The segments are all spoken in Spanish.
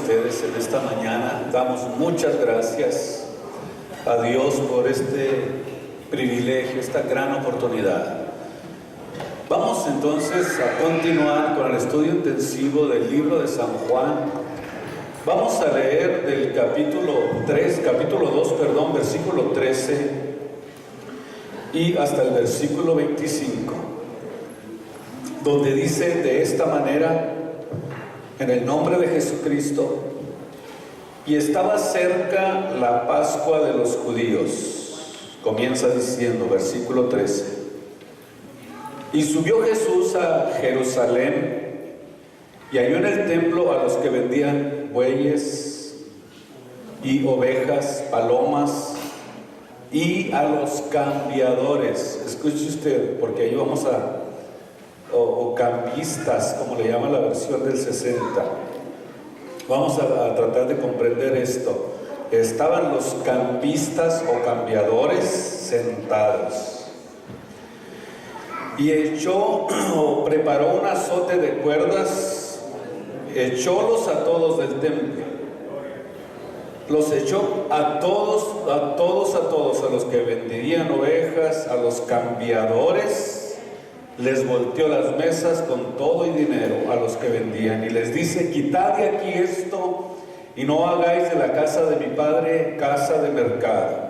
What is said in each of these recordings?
ustedes en esta mañana. Damos muchas gracias a Dios por este privilegio, esta gran oportunidad. Vamos entonces a continuar con el estudio intensivo del libro de San Juan. Vamos a leer del capítulo 2, versículo 13 y hasta el versículo 25, donde dice de esta manera: en el nombre de Jesucristo. Y estaba cerca la Pascua de los judíos. Comienza diciendo, versículo 13: y subió Jesús a Jerusalén, y halló en el templo a los que vendían bueyes y ovejas, palomas, y a los cambiadores. Escuche usted, porque ahí vamos o campistas, como le llama la versión del 60. Vamos a tratar de comprender esto. Estaban los campistas o cambiadores sentados, y preparó un azote de cuerdas, echólos a todos del templo. Los echó a todos, a los que vendían ovejas, a los cambiadores. Les volteó las mesas con todo y dinero a los que vendían, y les dice: quitad de aquí esto, y no hagáis de la casa de mi padre casa de mercado.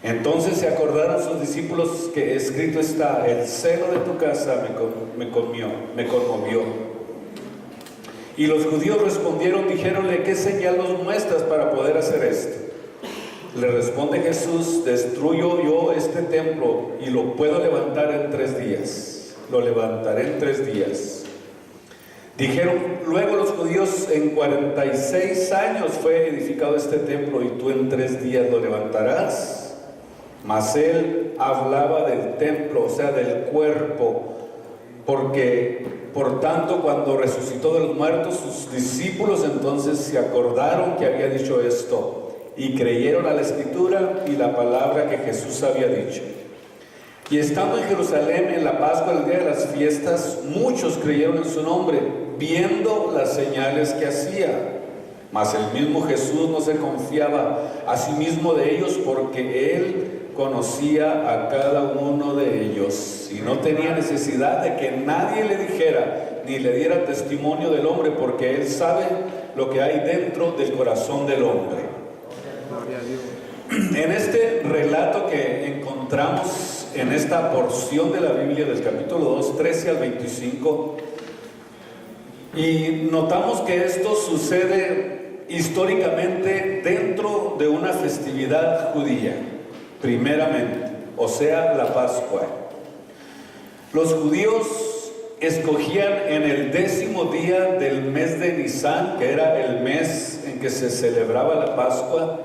Entonces se acordaron sus discípulos que escrito está: el celo de tu casa me conmovió. Y los judíos respondieron, dijéronle: ¿qué señal nos muestras para poder hacer esto? Le responde Jesús: destruyo yo este templo y lo puedo levantar en 3 días. Lo levantaré en 3 días. Dijeron luego los judíos: en 46 años fue edificado este templo, y tú en 3 días lo levantarás. Mas él hablaba del templo, o sea, del cuerpo, porque por tanto cuando resucitó de los muertos, sus discípulos entonces se acordaron que había dicho esto, y creyeron a la escritura y la palabra que Jesús había dicho. Y estando en Jerusalén en la Pascua, el día de las fiestas, muchos creyeron en su nombre, viendo las señales que hacía. Mas el mismo Jesús no se confiaba a sí mismo de ellos, porque él conocía a cada uno de ellos, y no tenía necesidad de que nadie le dijera ni le diera testimonio del hombre, porque él sabe lo que hay dentro del corazón del hombre. En este relato que encontramos en esta porción de la Biblia, del capítulo 2, 13 al 25, y notamos que esto sucede históricamente dentro de una festividad judía, primeramente, o sea, la Pascua. Los judíos escogían en el 10º día del mes de Nisan, que era el mes en que se celebraba la Pascua,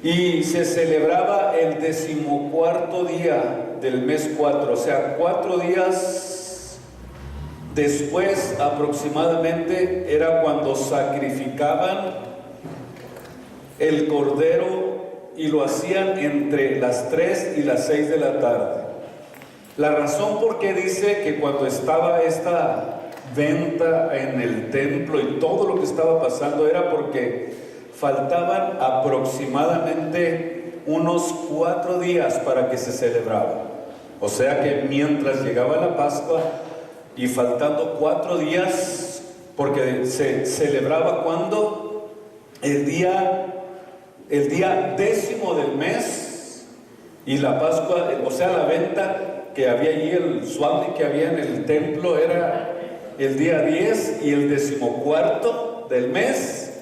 y se celebraba el 14º día del mes 4, o sea, 4 días después aproximadamente era cuando sacrificaban el cordero, y lo hacían entre las 3 y las 6 de la tarde. La razón por qué dice que cuando estaba esta venta en el templo y todo lo que estaba pasando era porque faltaban aproximadamente unos 4 días para que se celebraba. O sea que mientras llegaba la Pascua y faltando 4 días, porque se celebraba cuando el día 10º del mes, y la Pascua, o sea, la venta que había allí, el suami que había en el templo, era el día 10, y el 14º del mes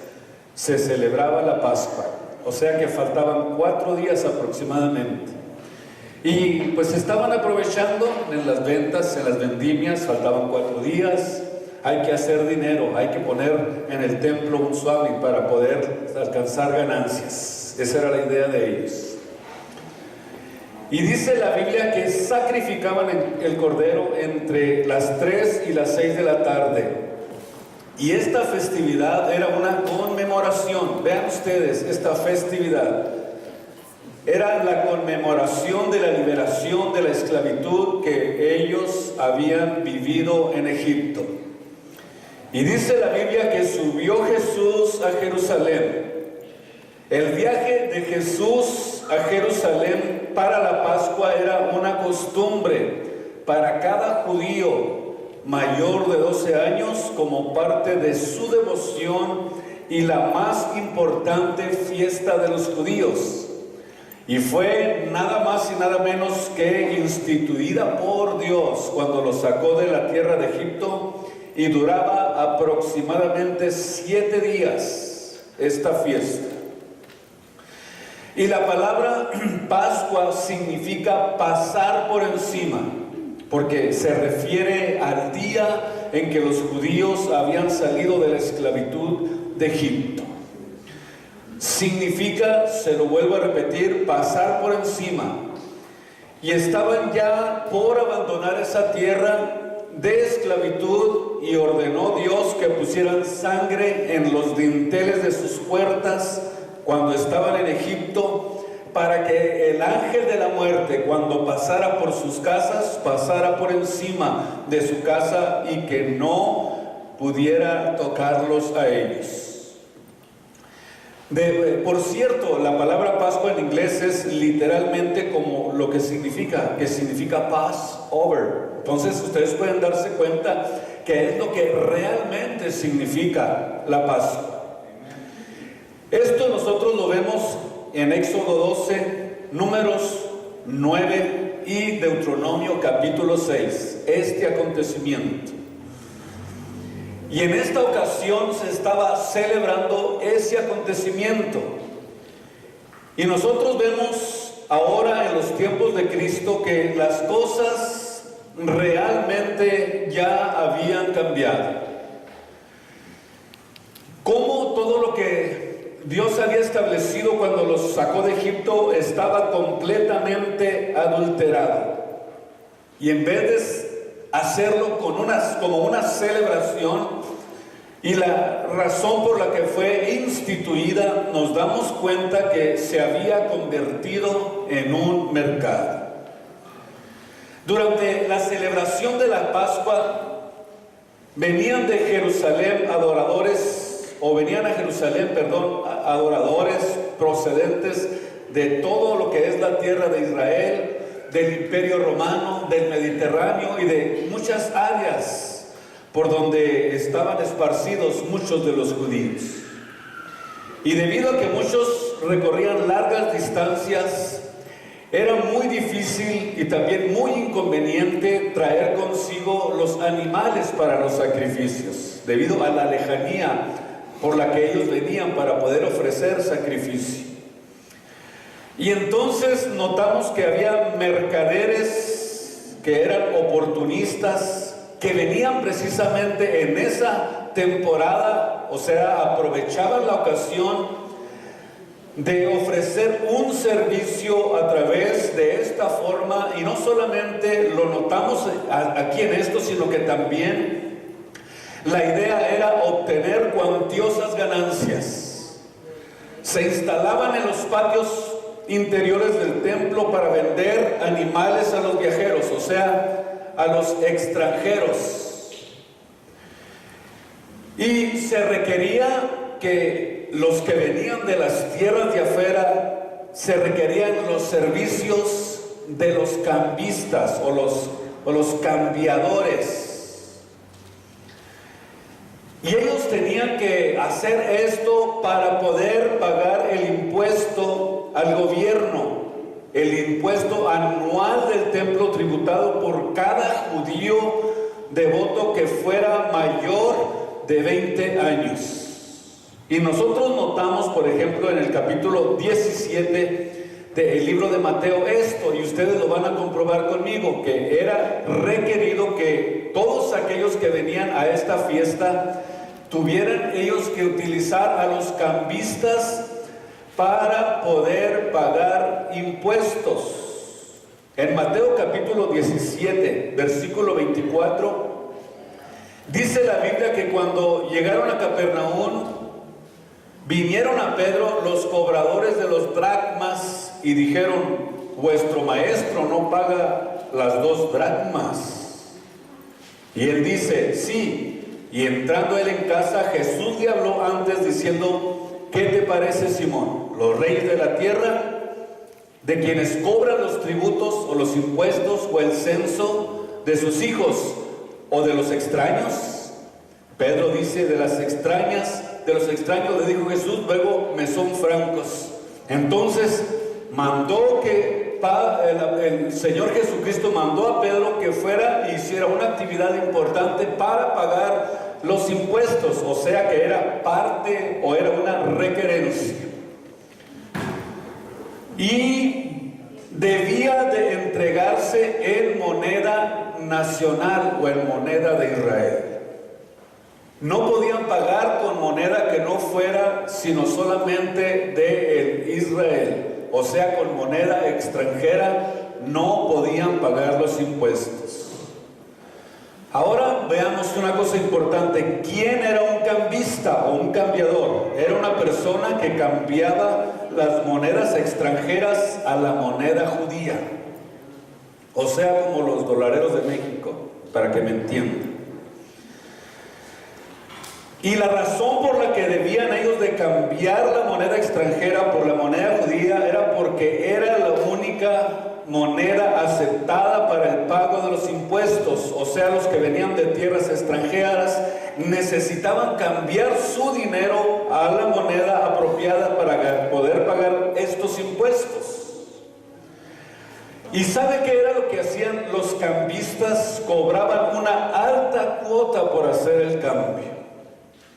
se celebraba la Pascua. O sea que faltaban 4 días aproximadamente. Y pues estaban aprovechando en las ventas, en las vendimias, faltaban 4 días. Hay que hacer dinero, hay que poner en el templo un suami para poder alcanzar ganancias. Esa era la idea de ellos. Y dice la Biblia que sacrificaban el cordero entre las 3 y las 6 de la tarde. Y esta festividad era una conmemoración. Vean ustedes, esta festividad era la conmemoración de la liberación de la esclavitud que ellos habían vivido en Egipto. Y dice la Biblia que subió Jesús a Jerusalén. El viaje de Jesús a Jerusalén para la Pascua era una costumbre para cada judío mayor de 12 años como parte de su devoción y la más importante fiesta de los judíos. Y fue nada más y nada menos que instituida por Dios cuando los sacó de la tierra de Egipto, y duraba aproximadamente 7 días esta fiesta. Y la palabra Pascua significa pasar por encima, porque se refiere al día en que los judíos habían salido de la esclavitud de Egipto. Significa, se lo vuelvo a repetir, pasar por encima. Y estaban ya por abandonar esa tierra de esclavitud, y ordenó Dios que pusieran sangre en los dinteles de sus puertas cuando estaban en Egipto, para que el ángel de la muerte, cuando pasara por sus casas, pasara por encima de su casa y que no pudiera tocarlos a ellos. Por cierto, la palabra Pascua en inglés es literalmente como lo que significa Passover. Entonces ustedes pueden darse cuenta que es lo que realmente significa la Pascua. Esto nosotros lo vemos en Éxodo 12, Números 9 y Deuteronomio capítulo 6, este acontecimiento. Y en esta ocasión se estaba celebrando ese acontecimiento. Y nosotros vemos ahora en los tiempos de Cristo que las cosas realmente ya habían cambiado. Cómo todo lo que Dios había establecido cuando los sacó de Egipto estaba completamente adulterado. Y en vez de hacerlo como una celebración, y la razón por la que fue instituida, nos damos cuenta que se había convertido en un mercado. Durante la celebración de la Pascua, venían a Jerusalén adoradores procedentes de todo lo que es la tierra de Israel, del Imperio Romano, del Mediterráneo y de muchas áreas por donde estaban esparcidos muchos de los judíos. Y debido a que muchos recorrían largas distancias, era muy difícil y también muy inconveniente traer consigo los animales para los sacrificios, debido a la lejanía por la que ellos venían para poder ofrecer sacrificio. Y entonces notamos que había mercaderes que eran oportunistas, que venían precisamente en esa temporada, o sea, aprovechaban la ocasión de ofrecer un servicio a través de esta forma. Y no solamente lo notamos aquí en esto, sino que también la idea era obtener cuantiosas ganancias. Se instalaban en los patios interiores del templo para vender animales a los viajeros, o sea, a los extranjeros. Y se requería que los que venían de las tierras de afuera, se requerían los servicios de los cambistas o los cambiadores. Y ellos tenían que hacer esto para poder pagar el impuesto al gobierno, el impuesto anual del templo tributado por cada judío devoto que fuera mayor de 20 años. Y nosotros notamos, por ejemplo, en el capítulo 17 del libro de Mateo esto, y ustedes lo van a comprobar conmigo, que era requerido que todos aquellos que venían a esta fiesta tuvieran ellos que utilizar a los cambistas para poder pagar impuestos. En Mateo capítulo 17, versículo 24, dice la Biblia que cuando llegaron a Capernaum, vinieron a Pedro los cobradores de los dracmas y dijeron: vuestro maestro no paga las 2 dracmas. Y él dice: sí. Y entrando él en casa, Jesús le habló antes diciendo: ¿qué te parece, Simón? ¿Los reyes de la tierra, de quienes cobran los tributos o los impuestos o el censo de sus hijos, o de los extraños? Pedro dice: de los extraños le dijo Jesús, luego me son francos. Entonces mandó que el Señor Jesucristo mandó a Pedro que fuera y hiciera una actividad importante para pagar los impuestos, o sea que era parte o era una requerencia. Y debía de entregarse en moneda nacional o en moneda de Israel. No podían pagar con moneda que no fuera sino solamente de Israel. O sea, con moneda extranjera no podían pagar los impuestos. Ahora veamos una cosa importante. ¿Quién era un cambista o un cambiador? Era una persona que cambiaba las monedas extranjeras a la moneda judía. O sea, como los dolareros de México, para que me entiendan. Y la razón por la que debían ellos de cambiar la moneda extranjera por la moneda judía era porque era la única moneda aceptada para el pago de los impuestos. O sea, los que venían de tierras extranjeras necesitaban cambiar su dinero a la moneda apropiada para poder pagar estos impuestos. ¿Y sabe qué era lo que hacían los cambistas? Cobraban una alta cuota por hacer el cambio.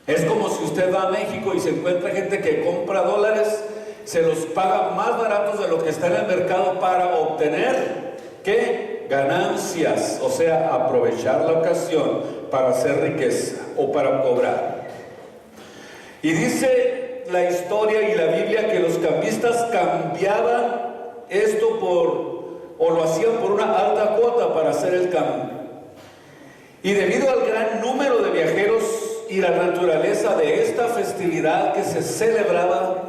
Es como si usted va a México y se encuentra gente que compra dólares, se los paga más baratos de lo que está en el mercado para obtener, ¿qué? Ganancias, o sea, aprovechar la ocasión para hacer riqueza o para cobrar. Y dice la historia y la Biblia que los cambistas cambiaban esto o lo hacían por una alta cuota para hacer el cambio. Y debido al gran número de viajeros y la naturaleza de esta festividad que se celebraba,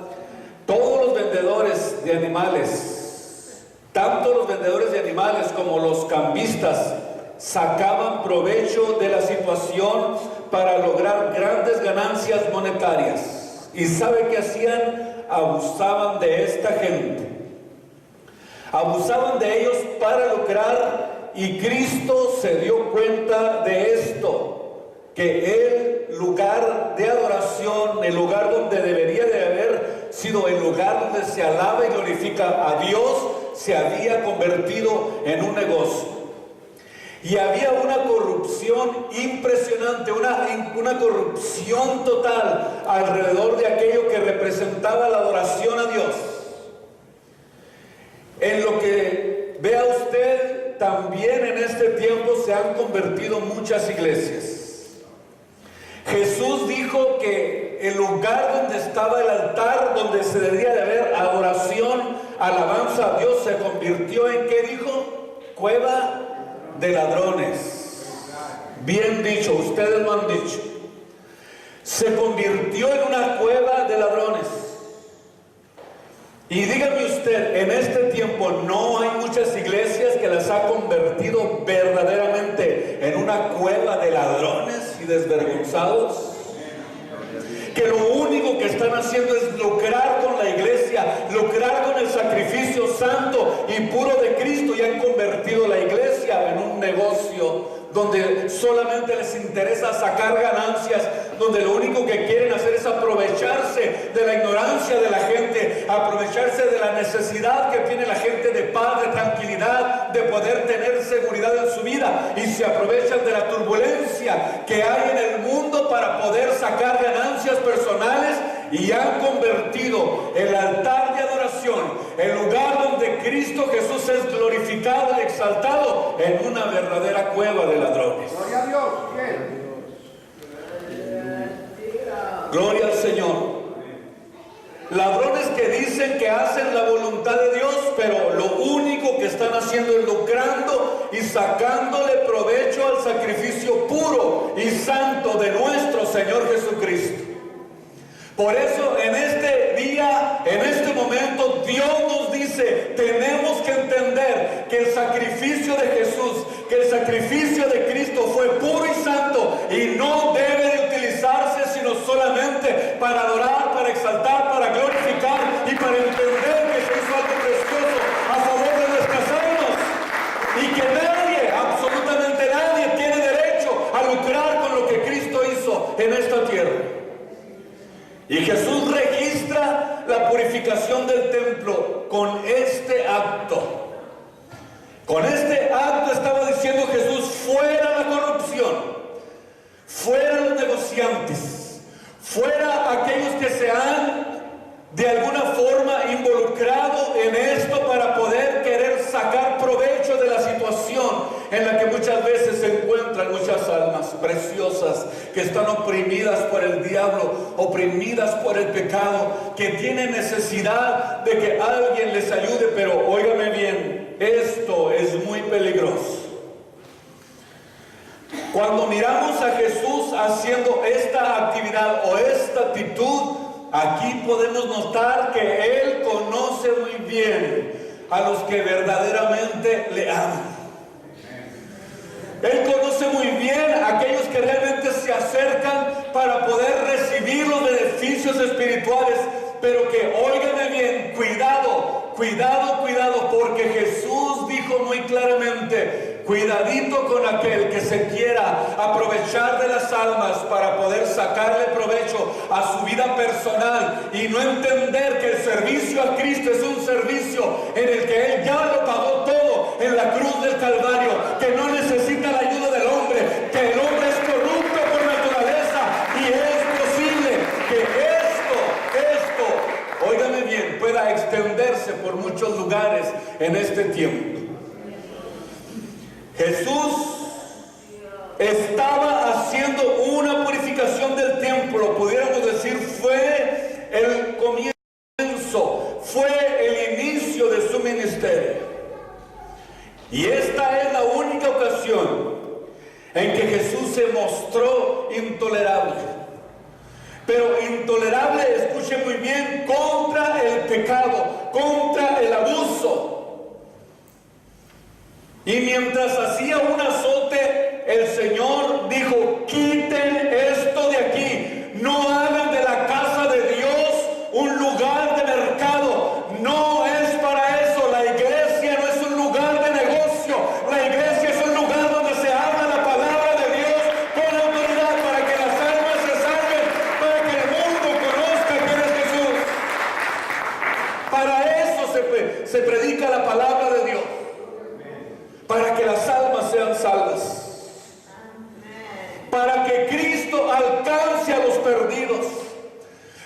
todos los vendedores de animales, tanto los vendedores de animales como los cambistas, sacaban provecho de la situación para lograr grandes ganancias monetarias. ¿Y sabe qué hacían? Abusaban de esta gente. Abusaban de ellos para lucrar, y Cristo se dio cuenta de esto, que el lugar de adoración, el lugar donde debería de haber sido el lugar donde se alaba y glorifica a Dios, se había convertido en un negocio. Y había una corrupción impresionante, una corrupción total alrededor de aquello que representaba la adoración a Dios. En lo que vea usted, también en este tiempo se han convertido muchas iglesias. Jesús dijo que el lugar donde estaba el altar, donde se debía de haber adoración, alabanza a Dios, se convirtió en, ¿qué dijo? Cueva de ladrones. Bien dicho, ustedes lo han dicho. Se convirtió en una cueva de ladrones. Y dígame usted, en este tiempo no hay muchas iglesias que las ha convertido verdaderamente en una cueva de ladrones y desvergonzados, que lo único que están haciendo es lucrar con la iglesia, lucrar con el sacrificio santo y puro de Cristo, y han convertido la iglesia en un negocio donde solamente les interesa sacar ganancias, donde lo único que quieren hacer es aprovecharse de la ignorancia de la gente, aprovecharse de la necesidad que tiene la gente de paz, de tranquilidad, de poder tener seguridad en su vida, y se aprovechan de la turbulencia que hay en el mundo para poder sacar ganancias personales, y han convertido el altar de adoración, el lugar donde Cristo Jesús es glorificado y exaltado, en una verdadera cueva de ladrones. Gloria a Dios. Gloria al Señor. Ladrones que dicen que hacen la voluntad de Dios, pero lo único que están haciendo es lucrando y sacándole provecho al sacrificio puro y santo de nuestro Señor Jesucristo. Por eso en este día, en este momento, Dios nos dice, tenemos que entender que el sacrificio de Jesús, que el sacrificio de Cristo fue puro y santo, y no debe purificación del templo con este acto. Con este acto estaba diciendo Jesús: fuera la corrupción, fuera los negociantes, fuera aquellos que se han de alguna forma involucrado en esto para poder querer sacar provecho de la situación en la que muchas veces se encuentran muchas almas preciosas que están oprimidas por el diablo, oprimidas por el pecado, que tienen necesidad de que alguien les ayude. Pero óigame bien, esto es muy peligroso. Cuando miramos a Jesús haciendo esta actividad o esta actitud, aquí podemos notar que Él conoce muy bien a los que verdaderamente le aman. Él conoce muy bien a aquellos que realmente se acercan para poder recibir los beneficios espirituales. Pero que óigame bien, cuidado, cuidado, cuidado, porque Jesús dijo muy claramente: cuidadito con aquel que se quiera aprovechar de las almas para poder sacarle provecho a su vida personal y no entender que el servicio a Cristo es un servicio en el que Él ya lo pagó todo en la cruz del Calvario, que no necesita la ayuda del hombre, que el hombre es corrupto por naturaleza y es posible que óigame bien, pueda extenderse por muchos lugares en este tiempo. Jesús estaba haciendo una purificación del templo, pudiéramos decir, fue el comienzo, fue el inicio de su ministerio. Y esta es la única ocasión en que Jesús se mostró intolerable. Pero intolerable, escuche muy bien, contra el pecado, contra el abuso. Y mientras hacía un azote, el Señor dijo: quiten esto de aquí, no hagan de la casa de Dios un lugar de mercado. No es para eso. La iglesia no es un lugar de negocio. La iglesia es un lugar donde se habla la palabra de Dios con autoridad para que las almas se salven, para que el mundo conozca quién es Jesús. Para eso se predica la palabra de Dios, para que las almas sean salvas, para que Cristo alcance a los perdidos,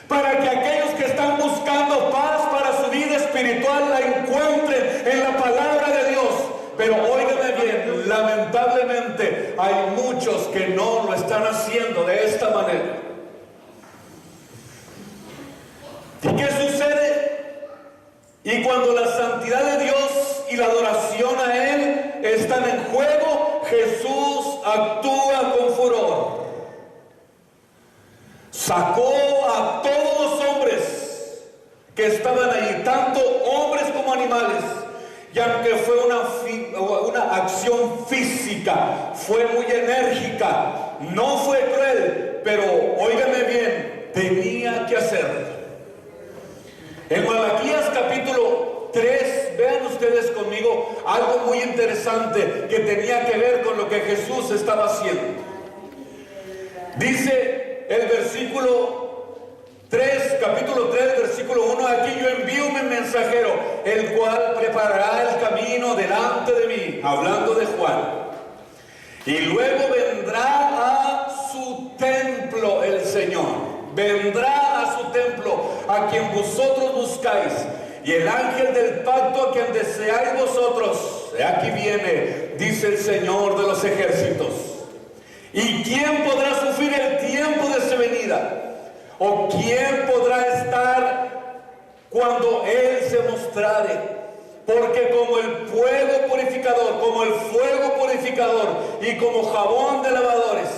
para que aquellos que están buscando paz para su vida espiritual la encuentren en la palabra de Dios. Pero óigame bien, lamentablemente hay muchos que no lo están haciendo de esta manera. ¿Y qué sucede? Y cuando la santidad de Dios y la adoración a Él están en juego, Jesús actúa con furor. Sacó a todos los hombres que estaban allí, tanto hombres como animales. Y aunque fue una acción física, fue muy enérgica, no fue cruel, pero óigame bien, tenía que hacerlo. En Malaquías capítulo 3, vean ustedes conmigo algo muy interesante que tenía que ver con lo que Jesús estaba haciendo. Dice el versículo 3, capítulo 3, versículo 1: aquí yo envío mi mensajero, el cual preparará el camino delante de mí, hablando de Juan. Y luego vendrá a su templo el Señor. Vendrá a su templo, a quien vosotros buscáis, y el ángel del pacto a quien deseáis vosotros. Aquí viene, dice el Señor de los ejércitos. ¿Y quién podrá sufrir el tiempo de su venida? ¿O quién podrá estar cuando Él se mostrare? Porque como el fuego purificador y como jabón de lavadores,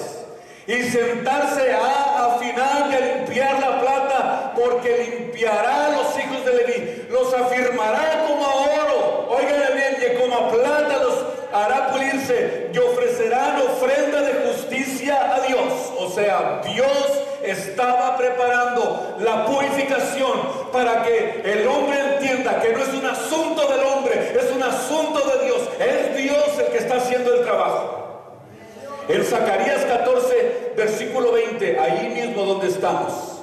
y sentarse a afinar y a limpiar la plata, porque limpiará a los hijos de Leví, los afirmará como a oro, óiganle bien, y como a plata los hará pulirse, y ofrecerán ofrenda de justicia a Dios. O sea, Dios estaba preparando la purificación para que el hombre entienda que no es un asunto del hombre, es un asunto de Dios. Es Dios el que está haciendo el trabajo. En Zacarías 14, versículo 20, ahí mismo donde estamos,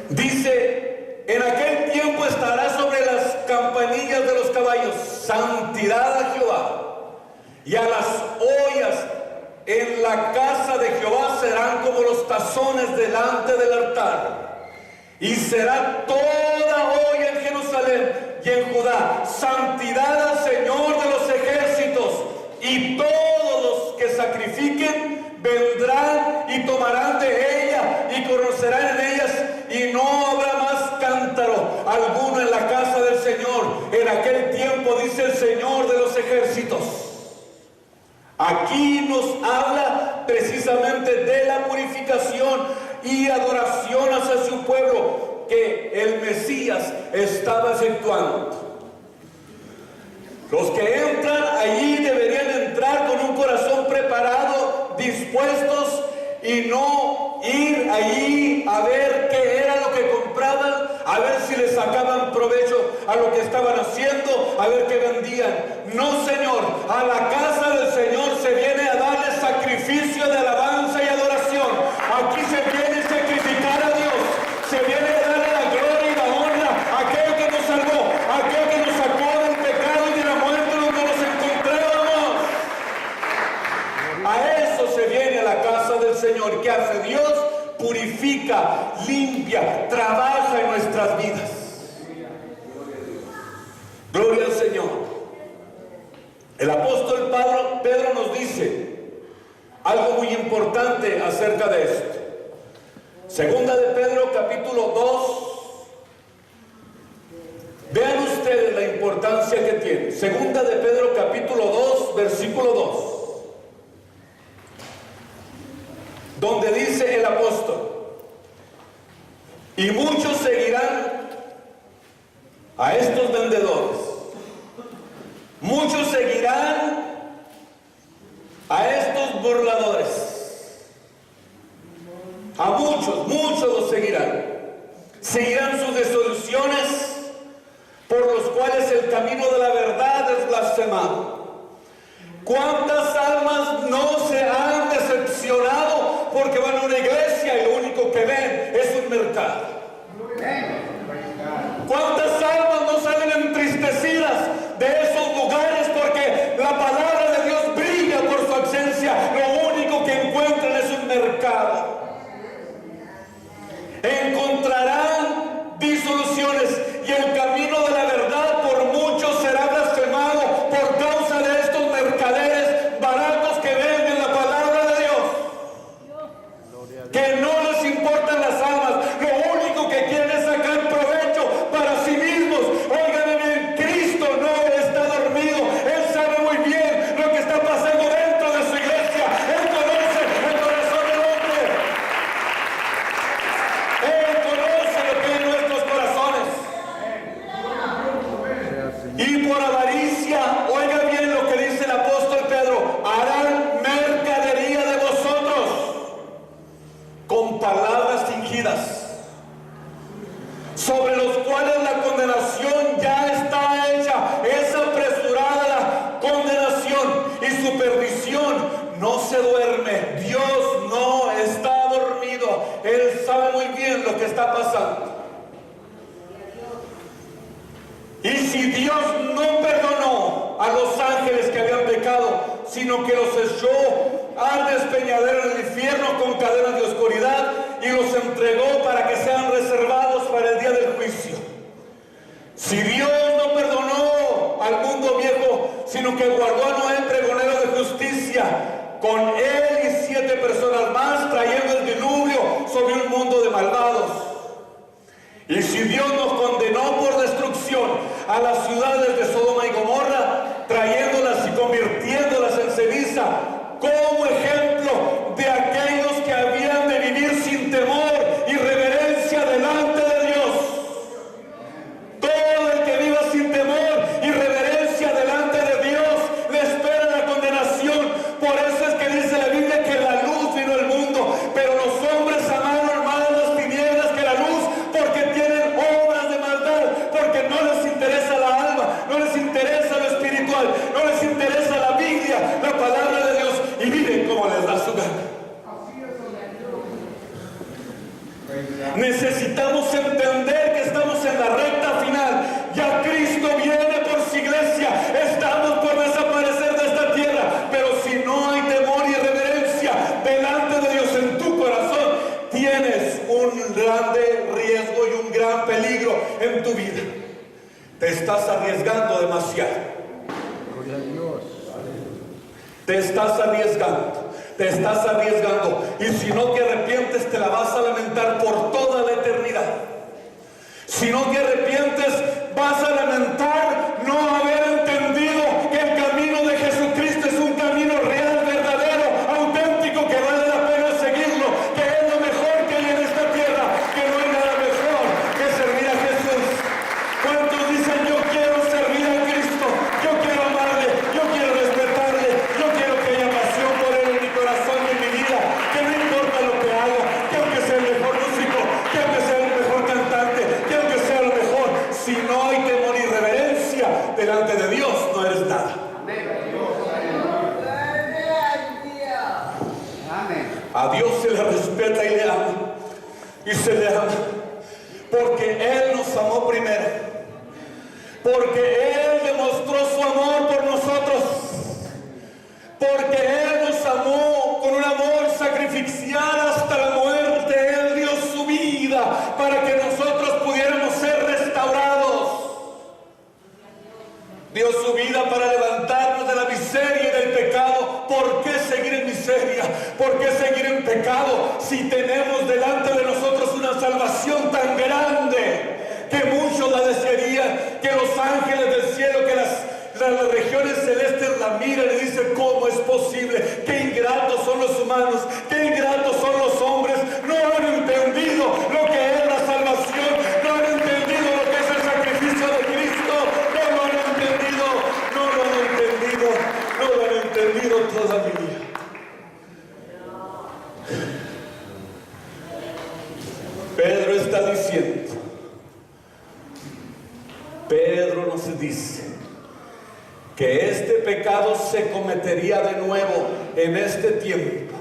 dice en aquel tiempo estará sobre las campanillas de los caballos, santidad a Jehová. Y a las ollas en la casa de Jehová serán como los tazones delante del altar. Y será toda olla en Jerusalén y en Judá santidad al Señor de los ejércitos. Y todos los que sacrifiquen vendrán y tomarán de ella y conocerán en ellas, y no habrá más cántaro alguno en la casa del Señor en aquel tiempo, dice el Señor de los ejércitos. Aquí nos habla precisamente de la purificación y adoración hacia su pueblo que el Mesías estaba efectuando. Los que entran allí deberían entrar con un corazón preparado, dispuestos, y no ir allí a ver qué era lo que compraban, a ver si les sacaban provecho a lo que estaban haciendo, a ver qué vendían. No, Señor, a la casa del Señor se viene a darle sacrificio de alabanza y adoración. Aquí se viene a sacrificar a Dios, se viene a darle la gloria y la honra a aquel que nos salvó, a aquel que nos sacó del pecado y de la muerte donde nos encontrábamos. A eso se viene a la casa del Señor. ¿Qué hace Dios? Purifica, limpia, trabaja en nuestras vidas. Gloria al Señor. El apóstol Pedro nos dice algo muy importante acerca de esto. Segunda de Pedro capítulo 2. Vean ustedes la importancia que tiene. Segunda de Pedro capítulo 2, versículo 2. Donde dice el apóstol: y muchos seguirán a estos vendedores, muchos seguirán a estos burladores, a muchos los seguirán sus disoluciones, por los cuales el camino de la verdad es blasfemado. ¿Cuántas almas no se han decepcionado porque van a una iglesia y lo único que ven es un mercado? ¿Cuántas almas no salen entristecidas de esos lugares porque la palabra de Dios brilla por su ausencia? Lo único que encuentran es un mercado. Encontrarán disoluciones y el camino de la verdad por muchos será blasfemado por causa de estos mercaderes baratos que venden la palabra de Dios, que no les importan las almas, lo único que quieren es sacar provecho para sí mismos. Óigame bien, Cristo no está dormido, Él sabe muy bien lo que está pasando dentro de su iglesia. Él conoce el corazón del hombre, Él conoce lo que hay en nuestros corazones. Y por avaricia, oiga bien lo que dice el apóstol Pedro, harán mercadería de vosotros con palabras fingidas, sobre los cuales la condenación ya está hecha. Es apresurada la condenación y su perdición no se duerme. Dios no está dormido, Él sabe muy bien lo que está pasando. Y si Dios no perdonó a los ángeles que habían pecado, sino que los echó al despeñadero en el infierno con cadenas de oscuridad y los entregó para que sean reservados para el día del juicio. Si Dios no perdonó al mundo viejo, sino que guardó a Noé pregonero de justicia, con él y 7 personas más, trayendo el diluvio sobre un mundo de malvados. Y si Dios nos condenó por destrucción a las ciudades de Sodoma y Gomorra, trayéndolas y convirtiéndolas en ceniza, como ejemplo de aquellos que habían de vivir sin temor y reverencia delante de Dios. Todo el que viva sin temor y reverencia delante de Dios le espera la condenación. Por eso es que dice la Biblia que la luz vino al mundo, pero los hombres amaron más las tinieblas que la luz, porque tienen obras de maldad, porque no les interesa la alma, no les interesa lo espiritual, no les interesa la Biblia, la palabra de Dios, y viven como les da su gana. Necesitamos entender que estamos estás arriesgando demasiado. Gloria a Dios. Te estás arriesgando. Te estás arriesgando. Y si no te arrepientes, te la vas a lamentar por toda la eternidad. Si no te arrepientes, vas a lamentar no haber entendido que el camino de Jesucristo es un camino real, verdadero, auténtico, que vale la pena seguirlo, que es lo mejor que hay en esta tierra, que no hay nada mejor que servir a Jesús. ¿Cuántos dicen: yo quiero servir a Cristo, yo quiero amarle, yo quiero respetarle, yo quiero que haya pasión por él en mi corazón y en mi vida, que no importa lo que haga, que aunque sea el mejor músico, que aunque sea el mejor cantante, que aunque sea lo mejor, si no hay temor y reverencia delante de Dios, no eres nada. A Dios se le respeta y le ama, y se le ama, porque Él nos amó primero, porque Él demostró su amor por nosotros, porque Él nos amó con un amor sacrificial hasta la muerte. Él dio su vida para que nosotros pudiéramos ser restaurados. Dio su vida para levantarnos de la miseria y del pecado. ¿Por qué seguir en miseria? ¿Por qué seguir en pecado si tenemos delante de nosotros una salvación tan grande que muchos la desearían, que los ángeles del cielo, que las regiones celestes la miran y dicen: ¿cómo es posible? ¡Qué ingratos son los humanos! ¡Qué ingratos son los hombres! No han entendido lo que es la salvación, no han entendido lo que es el sacrificio de Cristo, no lo han entendido, no lo han entendido, no lo han entendido todavía. Pedro está diciendo, Pedro nos dice que este pecado se cometería de nuevo en este tiempo,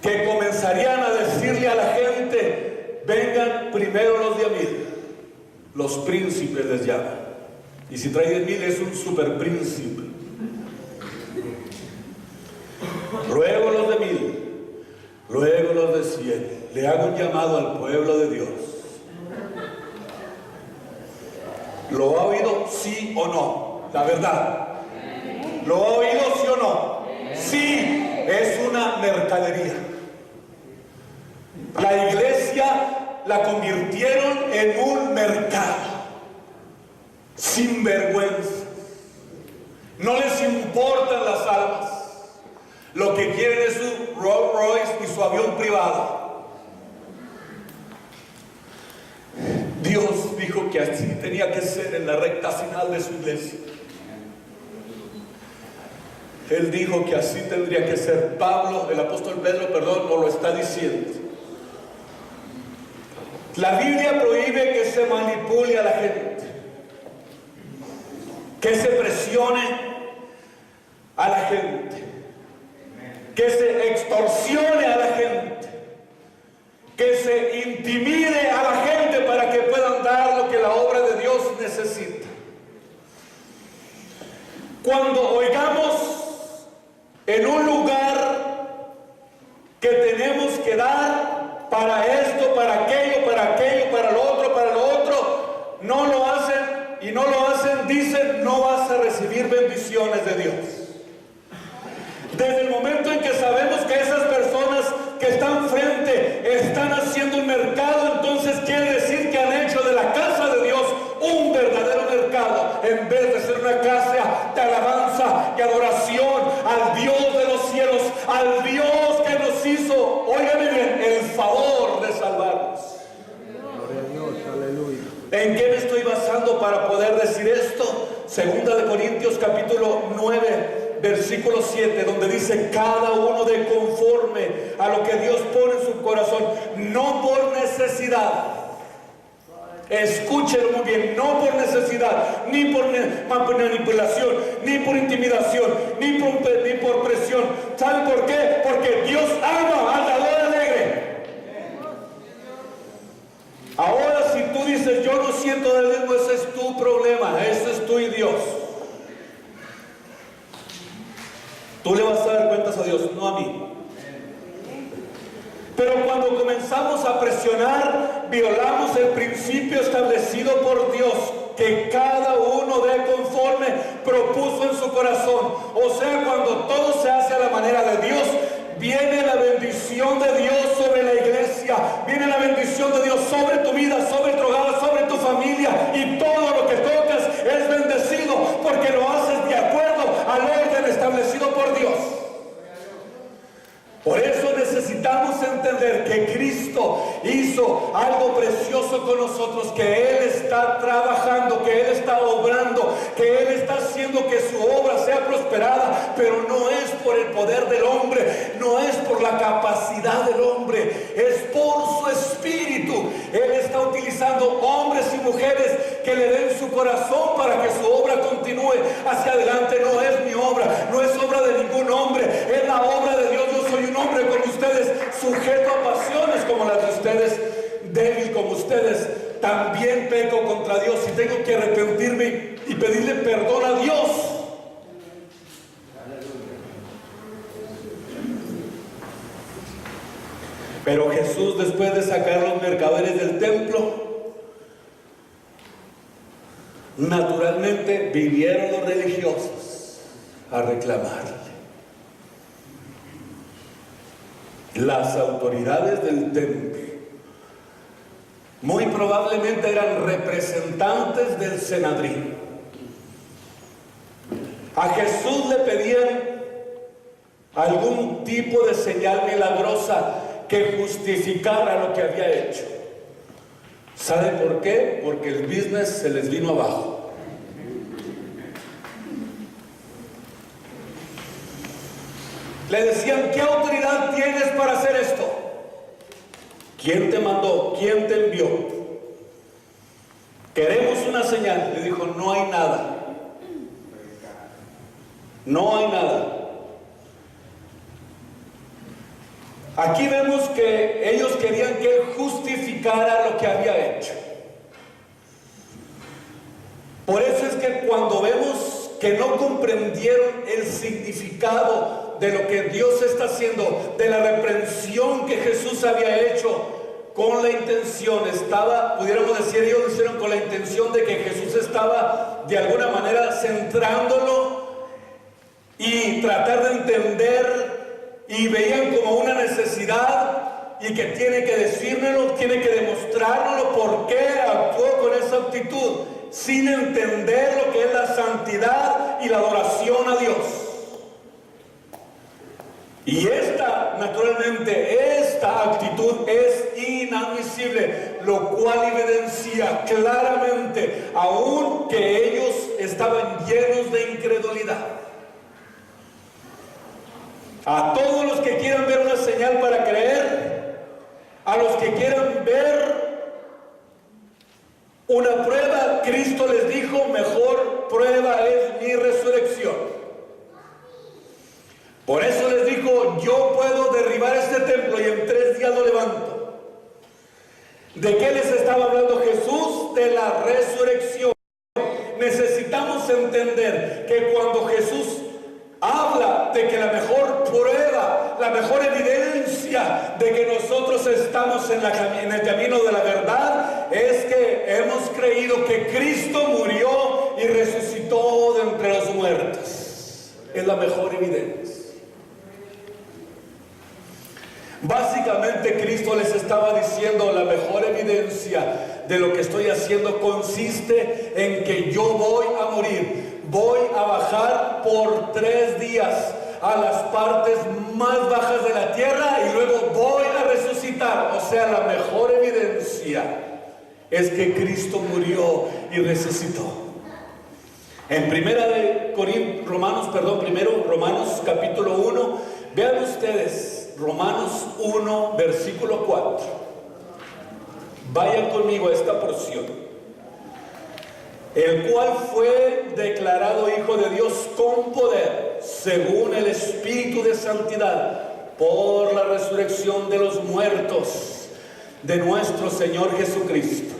que comenzarían a decirle a la gente: vengan primero los de a 1000, los príncipes les llaman, y si trae 10,000 es un super príncipe. Luego los de 1000, luego los de 100. Le hago un llamado al pueblo de Dios. ¿Lo ha oído, sí o no? La verdad. ¿Lo ha oído, sí o no? Sí, es una mercadería. La iglesia la convirtieron en un mercado. Sin vergüenza. No les importan las almas. Lo que quieren es su Rolls Royce y su avión privado. Dios dijo que así tenía que ser en la recta final de su iglesia. Él dijo que así tendría que ser. Pablo, el apóstol Pedro, perdón, nos lo está diciendo. La Biblia prohíbe que se manipule a la gente, que se presione a la gente, que se extorsione a la gente, que se intimide a la gente para que puedan dar lo que la obra de Dios necesita. Cuando oigamos en un lugar que tenemos que dar para esto, para aquello, para lo otro, no lo hacen, y no lo hacen, dicen: no vas a recibir bendiciones de Dios. Desde el momento en que sabemos que esas personas que están frente están haciendo un mercado, entonces quiere decir que han hecho de la casa de Dios un verdadero mercado, en vez de ser una casa de alabanza y adoración al Dios de los cielos, al Dios que nos hizo, óigame bien, el favor de salvarnos. Gloria a Dios, aleluya. ¿En qué me estoy basando para poder decir esto? Segunda de Corintios capítulo 9, versículo 7, donde dice: cada uno de conforme a lo que Dios pone en su corazón, no por necesidad. Escúchenlo muy bien: no por necesidad, ni por manipulación, ni por intimidación, ni por presión. ¿Saben por qué? Porque Dios ama al dador alegre. Ahora, si tú dices: yo no siento del mismo, ese es tu problema, ese es tú y Dios. Tú le vas a dar cuentas a Dios, no a mí. Pero cuando comenzamos a presionar, violamos el principio establecido por Dios que cada uno dé conforme propuso en su corazón. O sea, cuando todo se hace a la manera de Dios, viene la bendición de Dios sobre la iglesia, viene la bendición de Dios sobre tu vida, sobre tu hogar, sobre tu familia, y todo lo que tocas es bendecido porque lo haces de acuerdo al orden establecido por Dios. Por eso necesitamos entender que Cristo hizo algo precioso con nosotros, que Él está trabajando, que Él está obrando, que Él está haciendo que su obra sea prosperada, pero no es por el poder del hombre, no es por la capacidad del hombre, es por su espíritu. Él está utilizando hombres y mujeres que le den su corazón para que su obra continúe hacia adelante. No es mi obra, no es obra de ningún hombre, es la obra de Dios. Yo soy un hombre como ustedes, sujeto a pasiones como las de ustedes, débil como ustedes. También peco contra Dios y tengo que arrepentirme y pedirle perdón a Dios. Pero Jesús, después de sacar a los mercaderes del templo, naturalmente vinieron los religiosos a reclamarle. Las autoridades del templo muy probablemente eran representantes del Sanedrín. A Jesús le pedían algún tipo de señal milagrosa que justificara lo que había hecho. ¿Sabe por qué? Porque el business se les vino abajo. Le decían: ¿qué autoridad tienes para hacer esto? ¿Quién te mandó? ¿Quién te envió? Queremos una señal. Le dijo: no hay nada. No hay nada. Aquí vemos que ellos querían que Él justificara lo que había hecho. Por eso es que cuando vemos que no comprendieron el significado de lo que Dios está haciendo, de la reprensión que Jesús había hecho, con la intención, pudiéramos decir, ellos lo hicieron con la intención de que Jesús estaba de alguna manera centrándolo y tratar de entender, y veían como una necesidad y que tiene que decírmelo, tiene que demostrárnoslo, por qué actuó con esa actitud, sin entender lo que es la santidad y la adoración a Dios. Y naturalmente, esta actitud es inadmisible, lo cual evidencia claramente aún que ellos estaban llenos de incredulidad. A todos los que quieran ver una señal para creer, a los que quieran ver una prueba, Cristo les dijo: mejor prueba es mi resurrección. Por eso les dijo: yo puedo derribar este templo y en 3 días lo levanto. ¿De qué les estaba hablando Jesús? De la resurrección. Necesitamos entender que cuando Jesús habla de que la mejor prueba, la mejor evidencia de que nosotros estamos en el camino de la verdad, es que hemos creído que Cristo murió y resucitó de entre los muertos. Es la mejor evidencia. Básicamente Cristo les estaba diciendo: la mejor evidencia de lo que estoy haciendo consiste en que yo voy a morir, voy a bajar por 3 días a las partes más bajas de la tierra y luego voy a resucitar. O sea, la mejor evidencia es que Cristo murió y resucitó. En Romanos capítulo 1, vean ustedes, Romanos 1, versículo 4. Vayan conmigo a esta porción. El cual fue declarado Hijo de Dios con poder, según el Espíritu de santidad, por la resurrección de los muertos de nuestro Señor Jesucristo.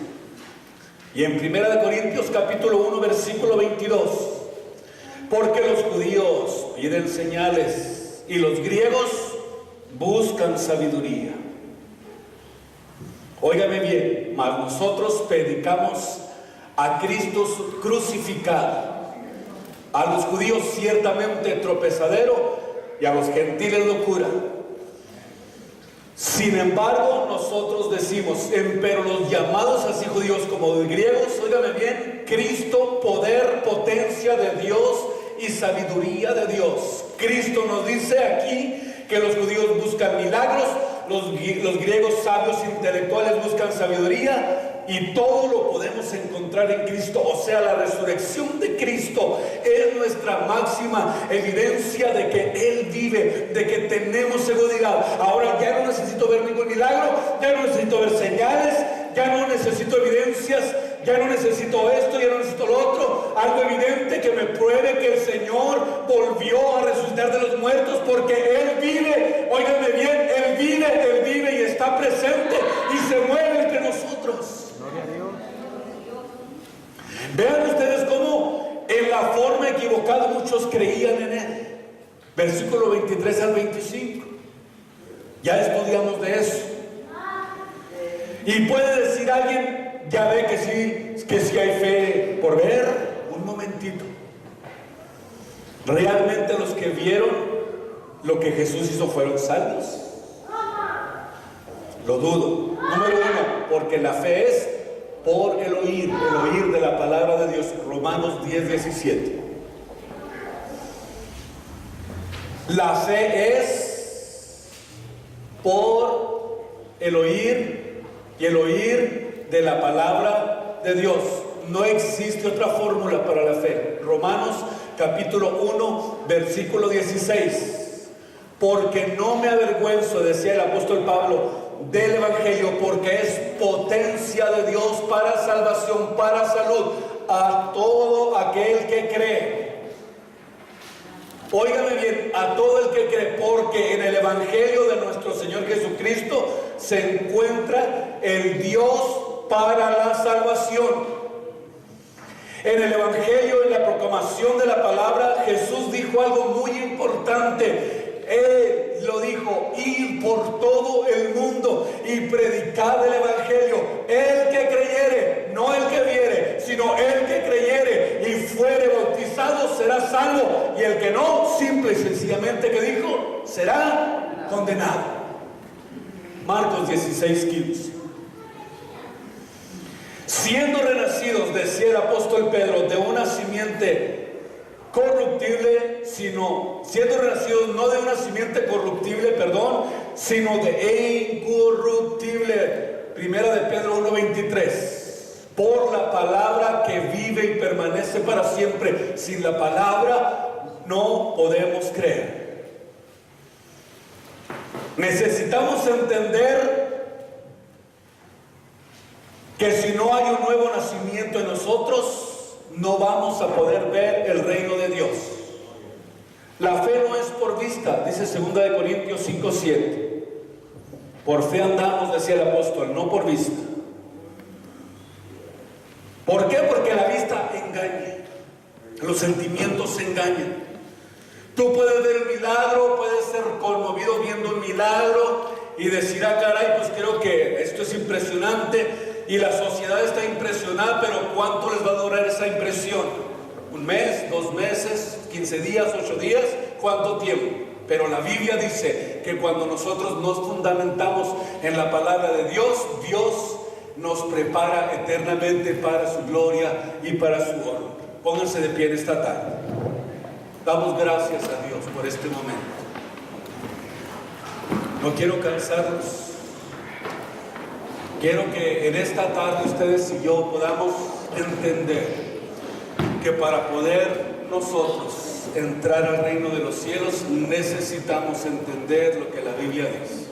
Y en 1 Corintios capítulo 1, versículo 22. Porque los judíos piden señales y los griegos buscan sabiduría. Óigame bien, mas nosotros predicamos a Cristo crucificado. A los judíos ciertamente tropezadero y a los gentiles locura. Sin embargo, nosotros decimos, pero los llamados así judíos como los griegos, óigame bien, Cristo, poder, potencia de Dios y sabiduría de Dios. Cristo nos dice aquí que los judíos buscan milagros, los griegos sabios intelectuales buscan sabiduría, y todo lo podemos encontrar en Cristo. O sea, la resurrección de Cristo es nuestra máxima evidencia de que Él vive, de que tenemos seguridad. Ahora ya no necesito ver ningún milagro, ya no necesito ver señales, ya no necesito evidencias, ya no necesito esto, ya no necesito lo otro. Algo evidente que me pruebe que el Señor volvió a resucitar de los muertos, porque Él vive. Óigame bien, Él vive y está presente y se mueve entre nosotros. Vean ustedes cómo en la forma equivocada muchos creían en Él. Versículo 23 al 25. Ya estudiamos de eso. Y puede decir alguien, ya ve que sí hay fe por ver. Un momentito. ¿Realmente los que vieron lo que Jesús hizo fueron salvos? Lo dudo. Número uno, porque la fe es por el oír de la palabra de Dios. Romanos 10:17. La fe es por el oír, y el oír de la palabra de Dios. No existe otra fórmula para la fe. Romanos capítulo 1, versículo 16. Porque no me avergüenzo, decía el apóstol Pablo, del Evangelio, porque es potencia de Dios para salvación, para salud, a todo aquel que cree. Óigame bien, a todo el que cree, porque en el Evangelio de nuestro Señor Jesucristo se encuentra el Dios para la salvación. En el Evangelio, en la proclamación de la palabra, Jesús dijo algo muy importante. Él lo dijo: ir por todo el mundo y predicar el Evangelio. El que creyere, no el que viere, sino el que creyere y fuere bautizado será salvo, y el que no, simple y sencillamente, que dijo, será condenado. Marcos 16:15. Siendo renacidos, decía el apóstol Pedro, de una simiente corruptible, siendo renacidos no de una simiente corruptible, sino de incorruptible. Primera de Pedro 1:23. Por la palabra que vive y permanece para siempre. Sin la palabra no podemos creer. Necesitamos entender que si no hay un nuevo nacimiento en nosotros, no vamos a poder ver el reino de Dios. La fe no es por vista, dice 2 de Corintios 5:7. Por fe andamos, decía el apóstol, no por vista. ¿Por qué? Porque la vista engaña, los sentimientos engañan. Tú puedes ver el milagro, puedes ser conmovido viendo un milagro y decir, ah, caray, pues creo que esto es impresionante. Y la sociedad está impresionada, pero ¿cuánto les va a durar esa impresión? ¿Un mes? ¿2 meses? ¿15 días? ¿8 días? ¿Cuánto tiempo? Pero la Biblia dice que cuando nosotros nos fundamentamos en la palabra de Dios, Dios nos prepara eternamente para su gloria y para su honor. Pónganse de pie en esta tarde. Damos gracias a Dios por este momento. No quiero cansarlos. Quiero que en esta tarde ustedes y yo podamos entender que para poder nosotros entrar al reino de los cielos necesitamos entender lo que la Biblia dice.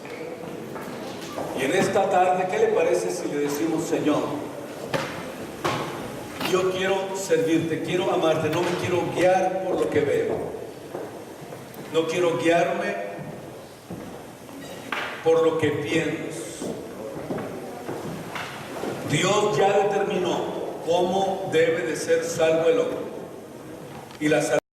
Y en esta tarde, ¿qué le parece si le decimos, Señor, yo quiero servirte, quiero amarte, no me quiero guiar por lo que veo, no quiero guiarme por lo que pienso? Dios ya determinó cómo debe de ser salvo el hombre. Y la salvación